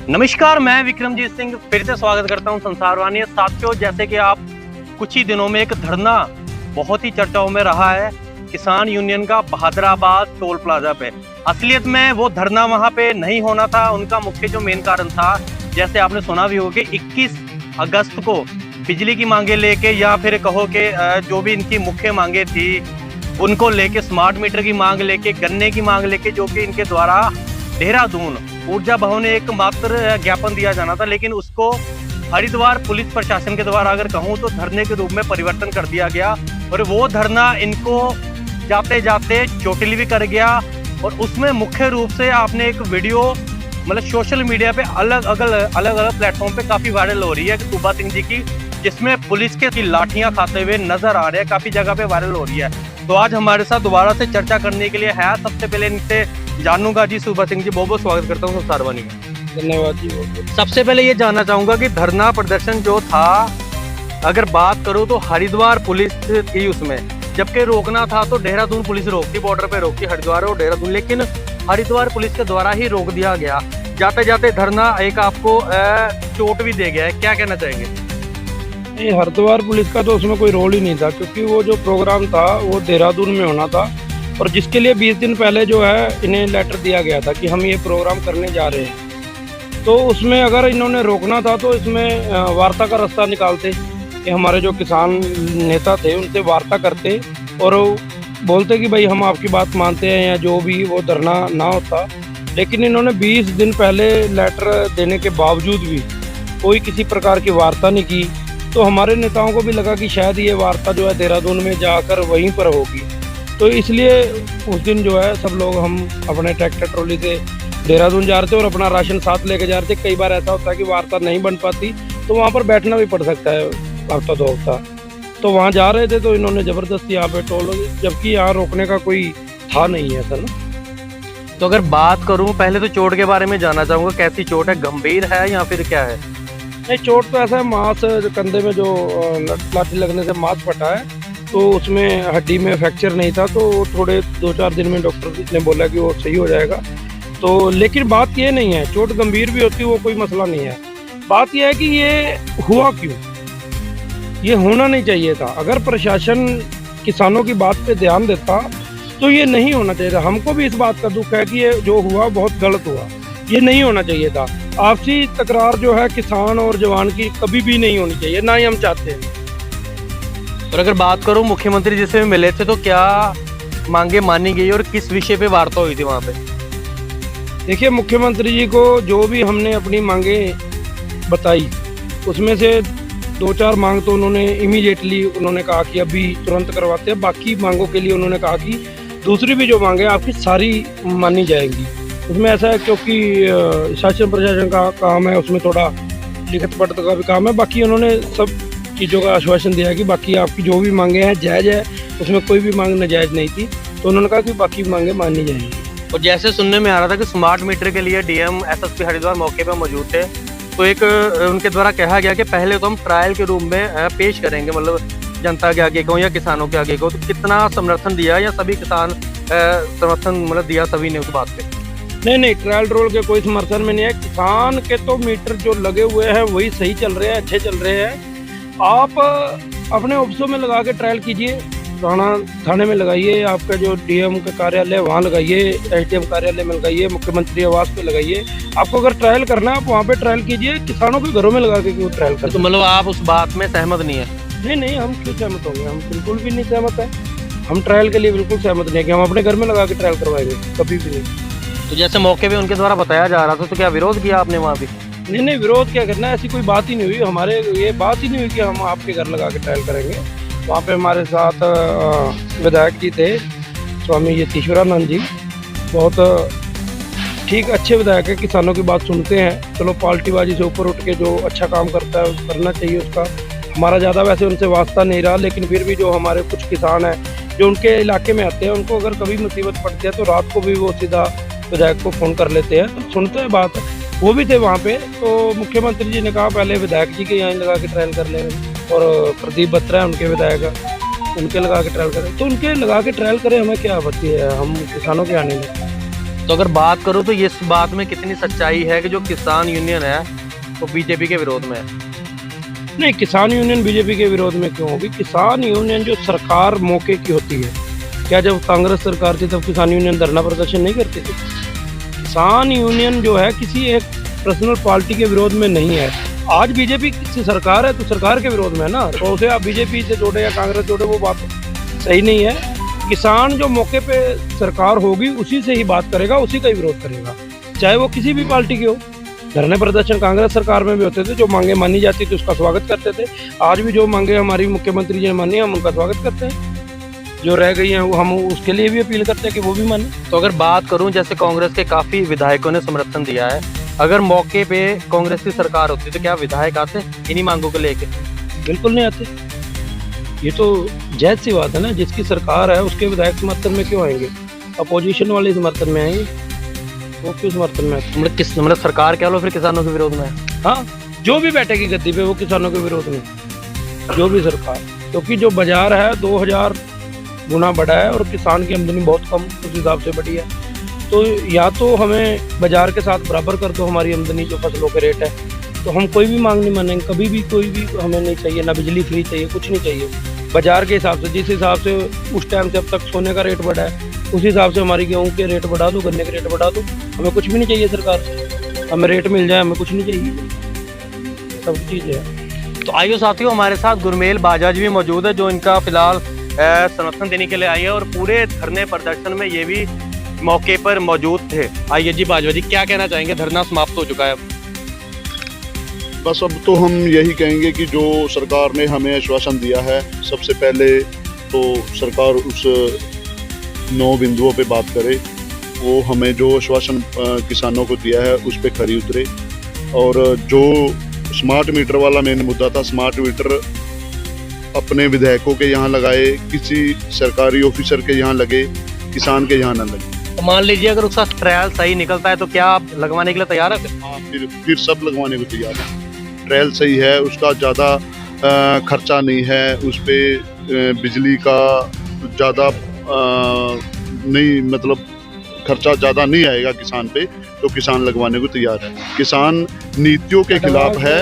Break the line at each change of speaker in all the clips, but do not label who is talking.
नमस्कार, मैं विक्रमजीत सिंह फिर से स्वागत करता हूं संसारवाणी। साथियों, जैसे कि आप कुछ ही दिनों में एक धरना बहुत ही चर्चाओं में रहा है किसान यूनियन का बहादुराबाद टोल प्लाजा पे। असलियत में वो धरना वहां पे नहीं होना था। उनका मुख्य जो मेन कारण था, जैसे आपने सुना भी होगा, 21 अगस्त को बिजली की मांगे लेके या फिर कहो कि जो भी इनकी मुख्य मांगे थी उनको लेके, स्मार्ट मीटर की मांग लेके, गन्ने की मांग लेके, जो कि इनके द्वारा देहरादून ऊर्जा भवन में एक मात्र ज्ञापन दिया जाना था, लेकिन उसको हरिद्वार पुलिस प्रशासन के द्वारा अगर कहूँ तो धरने के रूप में परिवर्तन कर दिया गया। और वो धरना इनको जाते जाते चोटिल भी कर गया। और उसमें मुख्य रूप से आपने एक वीडियो मतलब सोशल मीडिया पे अलग अलग प्लेटफॉर्म पे काफ़ी वायरल हो रही है सूबा सिंह जी की, जिसमें पुलिस के लाठियां खाते हुए नजर आ रहे हैं, काफ़ी जगह पे वायरल हो रही है। तो आज हमारे साथ दोबारा से चर्चा करने के लिए है, सबसे पहले इनसे जानूंगा जी, सूबा सिंह जी, बहुत बहुत स्वागत करता हूँ संसारवाणी में।
धन्यवाद जी।
सबसे पहले ये जानना चाहूंगा कि धरना प्रदर्शन जो था, अगर बात करूं तो हरिद्वार पुलिस थी उसमें, जबकि रोकना था तो देहरादून पुलिस रोकती, बॉर्डर पे रोकती हरिद्वार और देहरादून, लेकिन हरिद्वार पुलिस के द्वारा ही रोक दिया गया। जाते जाते धरना एक आपको चोट भी दे गया है, क्या कहना चाहेंगे?
नहीं, हरिद्वार पुलिस का तो उसमें कोई रोल ही नहीं था, क्योंकि वो जो प्रोग्राम था वो देहरादून में होना था और जिसके लिए 20 दिन पहले जो है इन्हें लेटर दिया गया था कि हम ये प्रोग्राम करने जा रहे हैं। तो उसमें अगर इन्होंने रोकना था तो इसमें वार्ता का रास्ता निकालते कि हमारे जो किसान नेता थे उनसे वार्ता करते और बोलते कि भाई हम आपकी बात मानते हैं, या जो भी वो धरना ना होता। लेकिन इन्होंने 20 दिन पहले लेटर देने के बावजूद भी कोई किसी प्रकार की वार्ता नहीं की। तो हमारे नेताओं को भी लगा कि शायद ये वार्ता जो है देहरादून में जाकर वहीं पर होगी। तो इसलिए उस दिन जो है सब लोग हम अपने ट्रैक्टर ट्रॉली से देहरादून जा रहे थे और अपना राशन साथ लेके जा रहे थे। कई बार ऐसा होता है कि वार्ता नहीं बन पाती तो वहाँ पर बैठना भी पड़ सकता है हफ्ता दो हफ्ता। तो वहाँ जा रहे थे तो इन्होंने ज़बरदस्ती यहाँ पे टोल, जबकि यहाँ रोकने का कोई था नहीं है सर ना।
तो अगर बात करूं, पहले तो चोट के बारे में जानना चाहूंगा, कैसी चोट है, गंभीर है या फिर क्या है?
नहीं, चोट तो ऐसा है, मांस कंधे में जो लाठी लगने से मांस फटा है, तो उसमें हड्डी में फ्रैक्चर नहीं था, तो थोड़े 2-4 दिन में डॉक्टर ने बोला कि वो सही हो जाएगा। तो लेकिन बात ये नहीं है, चोट गंभीर भी होती वो कोई मसला नहीं है। बात यह है कि ये हुआ क्यों, ये होना नहीं चाहिए था। अगर प्रशासन किसानों की बात पे ध्यान देता तो ये नहीं होना चाहिए था। हमको भी इस बात का दुख है कि ये जो हुआ बहुत गलत हुआ, ये नहीं होना चाहिए था। आपसी तकरार जो है किसान और जवान की कभी भी नहीं होनी चाहिए, ना ही हम चाहते हैं।
और अगर बात करूं, मुख्यमंत्री जी से मिले थे तो क्या मांगे मानी गई और किस विषय पे वार्ता हुई थी वहाँ पे?
देखिए, मुख्यमंत्री जी को जो भी हमने अपनी मांगे बताई उसमें से 2-4 मांग तो उन्होंने इमीडिएटली उन्होंने कहा कि अभी तुरंत करवाते हैं। बाकी मांगों के लिए उन्होंने कहा कि दूसरी भी जो मांगे आपकी सारी मानी जाएंगी। उसमें ऐसा है क्योंकि शासन प्रशासन का काम है, उसमें थोड़ा लिखत पढ़त का भी काम है। बाकी उन्होंने सब चीज़ों का आश्वासन दिया कि बाकी आपकी जो भी मांगे हैं जायज़ है, उसमें कोई भी मांग नाजायज़ नहीं थी। तो उन्होंने कहा कि बाकी मांगे मानी जाएंगी।
और जैसे सुनने में आ रहा था कि स्मार्ट मीटर के लिए डीएम एसएसपी हरिद्वार मौके पर मौजूद थे, तो एक उनके द्वारा कहा गया कि पहले तो हम ट्रायल के रूप में पेश करेंगे, मतलब जनता के आगे को या किसानों के आगे को। तो कितना समर्थन दिया या सभी किसान समर्थन मतलब दिया सभी ने उस बात पे?
नहीं, ट्रायल रोल के कोई समर्थन में नहीं है। किसान के तो मीटर जो लगे हुए हैं वही सही चल रहे हैं, अच्छे चल रहे हैं। आप अपने ऑफिसों में लगा के ट्रायल कीजिए, थाने में लगाइए, आपका जो डीएम का कार्यालय वहाँ लगाइए, एसडीएम कार्यालय में लगाइए, मुख्यमंत्री आवास पे लगाइए। आपको अगर ट्रायल करना है आप वहाँ पे ट्रायल कीजिए, किसानों के घरों में लगा के क्यों ट्रायल करते?
तो मतलब आप उस बात में सहमत नहीं है?
नहीं, हम क्यों सहमत होंगे, हम बिल्कुल भी नहीं सहमत है। हम ट्रायल के लिए बिल्कुल सहमत नहीं है कि हम अपने घर में लगा के ट्रायल करवाएंगे, कभी भी नहीं।
तो जैसे मौके पे उनके द्वारा बताया जा रहा था, तो क्या विरोध किया आपने वहाँ भी?
नहीं, विरोध क्या करना है, ऐसी कोई बात ही नहीं हुई। हमारे ये बात ही नहीं हुई कि हम आपके घर लगा के ट्रायल करेंगे। वहाँ पे हमारे साथ विधायक जी थे, स्वामी यतीश्वरानंद जी, बहुत ठीक अच्छे विधायक है, किसानों की बात सुनते हैं। चलो, पार्टीबाजी से ऊपर उठ के जो अच्छा काम करता है करना चाहिए उसका। हमारा ज़्यादा वैसे उनसे वास्ता नहीं रहा, लेकिन फिर भी जो हमारे कुछ किसान हैं जो उनके इलाके में आते हैं, उनको अगर कभी मुसीबत पड़ती है तो रात को भी वो सीधा विधायक को फ़ोन कर लेते हैं, तो सुनते हैं बात। वो भी थे वहाँ पे। तो मुख्यमंत्री जी ने कहा पहले विधायक जी के यहाँ लगा के ट्रायल कर लेंगे, और प्रदीप बत्रा है उनके विधायक, उनके लगा के ट्रायल करें। तो उनके लगा के ट्रायल करें, हमें क्या आपत्ति है, हम किसानों के आने में।
तो अगर बात करूं तो इस बात में कितनी सच्चाई है कि जो किसान यूनियन है वो बीजेपी के विरोध में है?
नहीं, किसान यूनियन बीजेपी के विरोध में क्यों होगी? किसान यूनियन जो सरकार मौके की होती है, क्या जब कांग्रेस सरकार थी तब किसान यूनियन धरना प्रदर्शन नहीं करती थी? किसान यूनियन जो है किसी एक पर्सनल पार्टी के विरोध में नहीं है। आज बीजेपी की सरकार है तो सरकार के विरोध में है ना, तो उसे आप बीजेपी से जोड़े या कांग्रेस जोड़े वो बात सही नहीं है। किसान जो मौके पे सरकार होगी उसी से ही बात करेगा, उसी का ही विरोध करेगा, चाहे वो किसी भी पार्टी के हो। धरने प्रदर्शन कांग्रेस सरकार में भी होते थे, जो मांगे मानी जाती थी उसका स्वागत करते थे। आज भी जो मांगे हमारी मुख्यमंत्री जी ने मानी हम उनका स्वागत करते हैं, जो रह गई हैं वो हम उसके लिए भी अपील करते हैं कि वो भी माने।
तो अगर बात करूं, जैसे कांग्रेस के काफी विधायकों ने समर्थन दिया है, अगर मौके पे कांग्रेस की सरकार होती तो क्या विधायक आते इन्हीं मांगों को लेके?
बिल्कुल नहीं आते, ये तो जायज सी बात है ना। जिसकी सरकार है उसके विधायक समर्थन में क्यों आएंगे? अपोजिशन वाले समर्थन में आएंगे, वो क्यों समर्थन में आते?
मतलब सरकार कह लो फिर किसानों के विरोध में है?
हाँ, जो भी बैठेगी गद्दी पे वो किसानों के विरोध में, जो भी सरकार, क्योंकि जो बाजार है 2000 गुना बढ़ा है और किसान की आमदनी बहुत कम उस हिसाब से बढ़ी है। तो या तो हमें बाजार के साथ बराबर कर दो हमारी आमदनी जो फसलों के रेट है, तो हम कोई भी मांग नहीं मानेंगे कभी भी। कोई भी हमें नहीं चाहिए, ना बिजली फ्री चाहिए, कुछ नहीं चाहिए। बाजार के हिसाब से, जिस हिसाब से उस टाइम से अब तक सोने का रेट बढ़ा है उस हिसाब से हमारी गेहूँ के रेट बढ़ा दो, गन्ने के रेट बढ़ा दो। हमें कुछ भी नहीं चाहिए सरकार से, हमें रेट मिल जाए, हमें कुछ नहीं चाहिए, सब चीज़ है।
तो आइए साथियों, हमारे साथ गुरमेल बाजाजी भी मौजूद है जो इनका फिलहाल समर्थन देने के लिए आई है और पूरे धरने प्रदर्शन में ये भी मौके पर मौजूद थे। आइए जी बाजवा जी, क्या कहना चाहेंगे? धरना समाप्त हो चुका है अब।
बस अब तो हम यही कहेंगे कि जो सरकार ने हमें आश्वासन दिया है, सबसे पहले तो सरकार उस 9 बिंदुओं पे बात करे, वो हमें जो आश्वासन किसानों को दिया है उस पे खरी उतरे। और जो स्मार्ट मीटर वाला मेन मुद्दा था, स्मार्ट मीटर अपने विधायकों के यहाँ लगाए, किसी सरकारी ऑफिसर के यहाँ लगे, किसान के यहाँ ना लगे।
तो मान लीजिए अगर उसका ट्रायल सही निकलता है तो क्या आप लगवाने के लिए तैयार है?
हाँ, फिर सब लगवाने को तैयार है। ट्रायल सही है, उसका ज़्यादा खर्चा नहीं है, उस पर बिजली का ज़्यादा नहीं, मतलब खर्चा ज़्यादा नहीं आएगा किसान पे, तो किसान लगवाने को तैयार है। किसान नीतियों के खिलाफ है,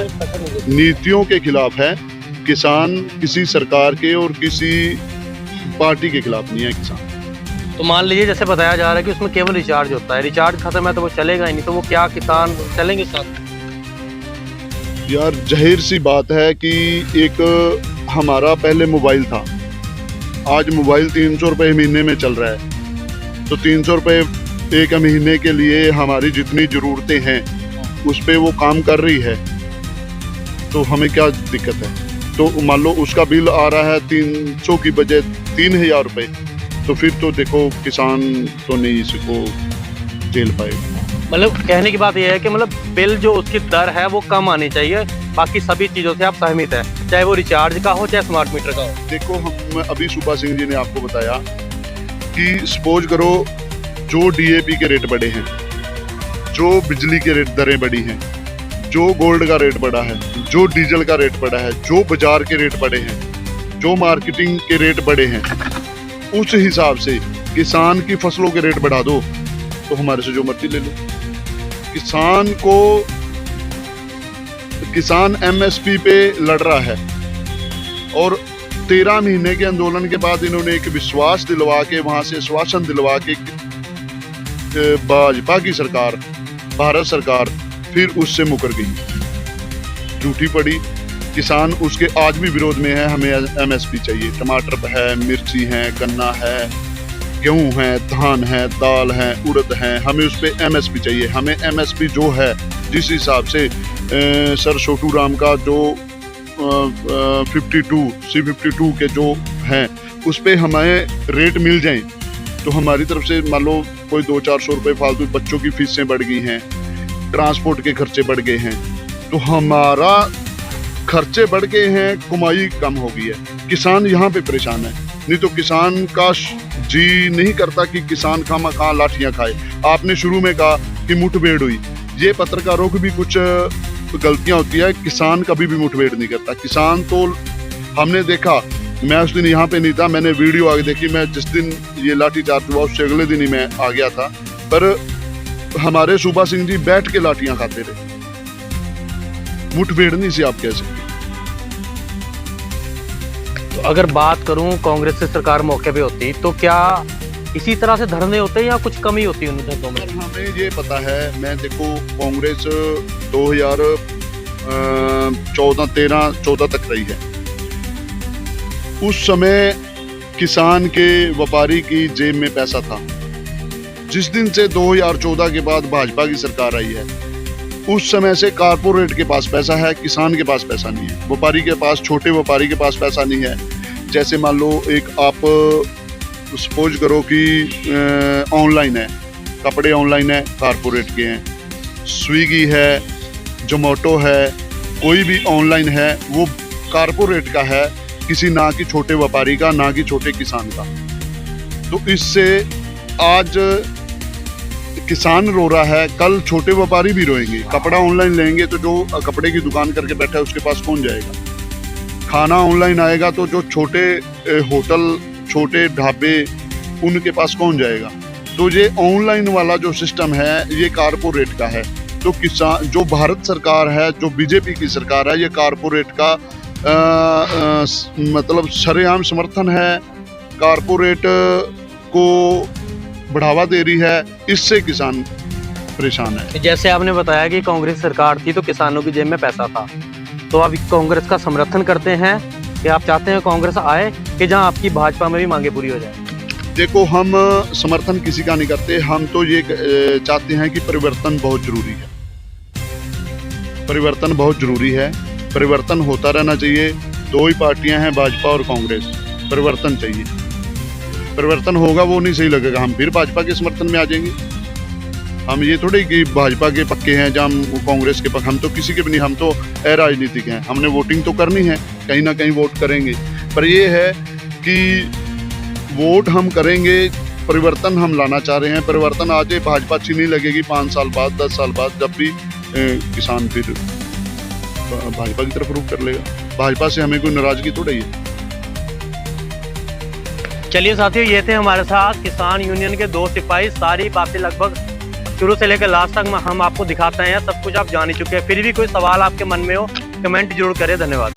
नीतियों के खिलाफ है। किसान किसी सरकार के और किसी पार्टी के खिलाफ नहीं है किसान।
तो मान लीजिए जैसे बताया जा रहा है कि उसमें केवल रिचार्ज होता है, रिचार्ज खत्म है तो वो चलेगा ही नहीं, तो वो क्या किसान चलेंगे साथ?
यार जाहिर सी बात है कि एक हमारा पहले मोबाइल था, आज मोबाइल 300 रुपये महीने में चल रहा है, तो 300 रुपये एक महीने के लिए हमारी जितनी ज़रूरतें हैं उस पर वो काम कर रही है, तो हमें क्या दिक्कत है? तो मान लो उसका बिल आ रहा है 300 की बजाय 3000 रुपये, तो फिर तो देखो किसान तो नहीं इसको झेल पाएगा।
मतलब कहने की बात यह है कि मतलब बिल जो उसकी दर है वो कम आनी चाहिए, बाकी सभी चीज़ों से आप सहमत हैं, चाहे वो रिचार्ज का हो चाहे स्मार्ट मीटर का हो।
देखो, हम अभी सुबह सिंह जी ने आपको बताया कि सपोज करो जो डीएपी के रेट बढ़े हैं, जो बिजली के रेट दरें बढ़ी हैं, जो गोल्ड का रेट बढ़ा है, जो डीजल का रेट बढ़ा है, जो बाजार के रेट बढ़े हैं, जो मार्केटिंग के रेट बढ़े हैं, उस हिसाब से किसान की फसलों के रेट बढ़ा दो, तो हमारे से जो मर्जी ले लो। किसान एमएसपी पे लड़ रहा है और 13 महीने के आंदोलन के बाद इन्होंने एक विश्वास दिलवा के, वहां से आश्वासन दिलवा के भाजपा की सरकार, भारत सरकार फिर उससे मुकर गई, झूठी पड़ी। किसान उसके आज भी विरोध में है, हमें एमएसपी चाहिए। टमाटर है, मिर्ची है, गन्ना है, गेहूं है, धान है, दाल है, उड़द है, हमें उस पर एमएसपी चाहिए। हमें एमएसपी जो है, जिस हिसाब से सर छोटू राम का जो 52 के जो हैं उस पर हमें रेट मिल जाए, तो हमारी तरफ से मान लो कोई 200-400 रुपये फालतू, बच्चों की फीसें बढ़ गई हैं, ट्रांसपोर्ट के खर्चे बढ़ गए हैं, तो हमारा खर्चे बढ़ गए हैं, कमाई कम हो गई है। किसान यहाँ पे परेशान है, नहीं तो किसान का जी नहीं करता कि किसान खामा लाठियाँ खाए। आपने शुरू में कहा कि मुठभेड़ हुई, ये पत्रकारों की भी कुछ गलतियाँ होती है। किसान कभी भी मुठभेड़ नहीं करता। किसान तो हमने देखा, मैं उस दिन यहाँ पे नहीं था, मैंने वीडियो आगे देखी, मैं जिस दिन ये लाठीचार्ज हुआ उससे अगले दिन ही मैं आ गया था, पर हमारे सूबा सिंह जी बैठ के लाठियां खाते रहे। मुठभेड़ नहीं सी आप कह सकते।
तो अगर बात करूं कांग्रेस से सरकार मौके पे होती तो क्या इसी तरह से धरने होते हैं या कुछ कमी होती है उन धरनों में?
हमें ये पता है, मैं देखो कांग्रेस 2014 तक रही है। उस समय किसान के व्यापारी की जेब में पैसा था। जिस दिन से 2014 के बाद भाजपा की सरकार आई है, उस समय से कारपोरेट के पास पैसा है, किसान के पास पैसा नहीं है। व्यापारी के पास, छोटे व्यापारी के पास पैसा नहीं है। जैसे मान लो एक आप सपोज करो कि ऑनलाइन है, कपड़े ऑनलाइन है, कारपोरेट के हैं। स्विगी है, जोमेटो है, कोई भी ऑनलाइन है वो कारपोरेट का है, किसी ना कि छोटे व्यापारी का, ना कि छोटे किसान का। तो इससे आज किसान रो रहा है, कल छोटे व्यापारी भी रोएंगे। कपड़ा ऑनलाइन लेंगे तो जो कपड़े की दुकान करके बैठा है उसके पास कौन जाएगा? खाना ऑनलाइन आएगा तो जो छोटे होटल, छोटे ढाबे, उनके पास कौन जाएगा? तो ये ऑनलाइन वाला जो सिस्टम है ये कारपोरेट का है। तो किसान, जो भारत सरकार है, जो बीजेपी की सरकार है, ये कारपोरेट का मतलब सरेआम समर्थन है, कारपोरेट को बढ़ावा दे रही है। इससे किसान परेशान है।
जैसे आपने बताया कि कांग्रेस सरकार थी तो किसानों की जेब में पैसा था, तो आप कांग्रेस का समर्थन करते हैं कि आप चाहते हैं कांग्रेस आए कि जहां आपकी भाजपा में भी मांगे पूरी हो जाए?
देखो, हम समर्थन किसी का नहीं करते। हम तो ये चाहते हैं कि परिवर्तन बहुत जरूरी है। परिवर्तन बहुत जरूरी है, परिवर्तन होता रहना चाहिए। दो ही पार्टियां हैं, भाजपा और कांग्रेस। परिवर्तन चाहिए, परिवर्तन होगा, वो नहीं सही लगेगा हम फिर भाजपा के समर्थन में आ जाएंगे। हम ये थोड़ी कि भाजपा के पक्के हैं या हम कांग्रेस के पक्के, हम तो किसी के भी नहीं। हम तो अराजनीतिक हैं, हमने वोटिंग तो करनी है, कहीं ना कहीं वोट करेंगे। पर ये है कि वोट हम करेंगे, परिवर्तन हम लाना चाह रहे हैं। परिवर्तन आ जाए, भाजपा अच्छी नहीं लगेगी 5 साल बाद, 10 साल बाद, जब भी किसान फिर भाजपा की तरफ रुख कर लेगा। भाजपा से हमें कोई नाराजगी थोड़ी है।
चलिए साथियों, ये थे हमारे साथ किसान यूनियन के 2 सिपाही। सारी बातें लगभग शुरू से लेकर लास्ट तक हम आपको दिखाते हैं, सब कुछ आप जान ही चुके हैं। फिर भी कोई सवाल आपके मन में हो, कमेंट जरूर करें। धन्यवाद।